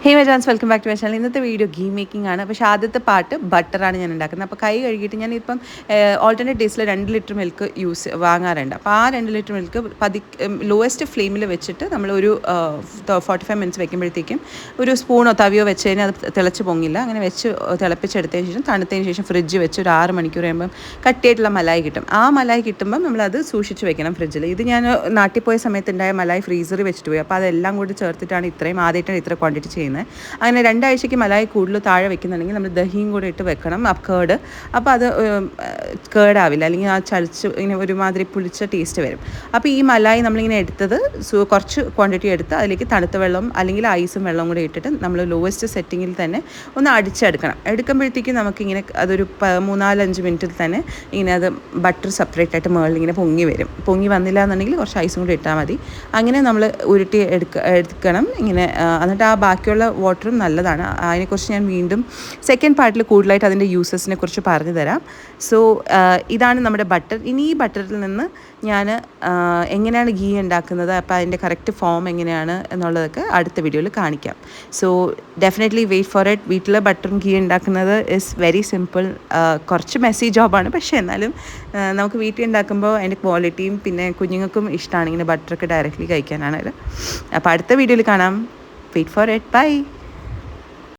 ഹേ my ജാൻസ്, welcome back to my channel. ഇന്നത്തെ video ghee making ആണ്. പക്ഷേ ആദ്യത്തെ പാർട്ട് ബട്ടറാണ് ഞാൻ ഉണ്ടാക്കുന്നത്. അപ്പോൾ കൈ കഴുകിയിട്ട് ഞാനിപ്പം ഓൾട്ടർനേറ്റ് ഡേയ്സിൽ 2 ലിറ്റർ മിൽക്ക് വാങ്ങാറുണ്ട്. അപ്പോൾ ആ 2 ലിറ്റർ മിൽക്ക് ലോവസ്റ്റ് ഫ്ലെയിമിൽ വെച്ചിട്ട് നമ്മളൊരു 45 മിനിറ്റ്സ് വെക്കുമ്പോഴത്തേക്കും ഒരു സ്പൂണോ തവിയോ വെച്ച് കഴിഞ്ഞാൽ അത് തിളച്ച് പൊങ്ങില്ല. അങ്ങനെ വെച്ച് തിളപ്പിച്ചെടുത്തതിന് ശേഷം തണുത്തതിന് ശേഷം ഫ്രിഡ്ജ് വെച്ച് ഒരു 6 മണിക്കൂർ കഴിയുമ്പം കട്ടിയായിട്ടുള്ള മലായി കിട്ടും. ആ മലായി കിട്ടുമ്പം നമ്മളത് സൂക്ഷിച്ച് വെക്കണം ഫ്രിഡ്ജിൽ. ഇത് ഞാൻ നാട്ടിൽ പോയ സമയത്തുണ്ടായ മലായി ഫ്രീസറിൽ വെച്ചിട്ട് പോയി. അപ്പോൾ അതെല്ലാം കൂടി ചേർത്തിട്ടാണ് ആദ്യമായിട്ടാണ് ഇത്ര ക്വാണ്ടിറ്റി ചെയ്യുന്നത്. അങ്ങനെ 2 ആഴ്ചയ്ക്ക് മലായി കൂടുതൽ താഴെ വെക്കുന്നുണ്ടെങ്കിൽ നമ്മൾ ദഹിയും കൂടെ ഇട്ട് വെക്കണം, കേട്. അപ്പോൾ അത് കേടാവില്ല, അല്ലെങ്കിൽ ആ ചളിച്ച് ഇങ്ങനെ ഒരുമാതിരി പുളിച്ച ടേസ്റ്റ് വരും. അപ്പോൾ ഈ മലായി നമ്മളിങ്ങനെ എടുത്തത് കുറച്ച് ക്വാണ്ടിറ്റി എടുത്ത് അതിലേക്ക് തണുത്ത വെള്ളം അല്ലെങ്കിൽ ഐസും വെള്ളം കൂടെ ഇട്ടിട്ട് നമ്മൾ ലോവസ്റ്റ് സെറ്റിങ്ങിൽ തന്നെ ഒന്ന് എടുക്കുമ്പോഴത്തേക്കും നമുക്കിങ്ങനെ അതൊരു 3-4-5 മിനിറ്റിൽ തന്നെ ഇങ്ങനെ അത് ബട്ടർ സെപ്പറേറ്റ് ആയിട്ട് മുകളിൽ ഇങ്ങനെ പൊങ്ങി വന്നില്ല എന്നുണ്ടെങ്കിൽ കുറച്ച് ഐസും കൂടി ഇട്ടാൽ മതി. അങ്ങനെ നമ്മൾ ഉരുട്ടി എടുക്കണം ഇങ്ങനെ. എന്നിട്ട് ആ ബാക്കിയുള്ള വാട്ടറും നല്ലതാണ്. അതിനെക്കുറിച്ച് ഞാൻ വീണ്ടും സെക്കൻഡ് പാർട്ടിൽ കൂടുതലായിട്ട് അതിൻ്റെ യൂസസിനെ കുറിച്ച് പറഞ്ഞു തരാം. സോ ഇതാണ് നമ്മുടെ ബട്ടർ. ഇനി ഈ ബട്ടറിൽ നിന്ന് ഞാൻ എങ്ങനെയാണ് ഗീ ഉണ്ടാക്കുന്നത്, അപ്പോൾ അതിൻ്റെ കറക്റ്റ് ഫോം എങ്ങനെയാണ് എന്നുള്ളതൊക്കെ അടുത്ത വീഡിയോയിൽ കാണിക്കാം. So definitely wait for it. വീട്ടിൽ ബട്ടറും ഗീ ഉണ്ടാക്കുന്നത് ഇസ് വെരി സിമ്പിൾ. കുറച്ച് മെസ്സി ജോബാണ്, പക്ഷേ എന്നാലും നമുക്ക് വീട്ടിൽ ഉണ്ടാക്കുമ്പോൾ അതിൻ്റെ ക്വാളിറ്റിയും പിന്നെ കുഞ്ഞുങ്ങൾക്കും ഇഷ്ടമാണ് ഇങ്ങനെ ബട്ടറൊക്കെ ഡയറക്റ്റ്ലി കഴിക്കാനാണ്. അപ്പോൾ അടുത്ത വീഡിയോയിൽ കാണാം. Wait for it. Bye.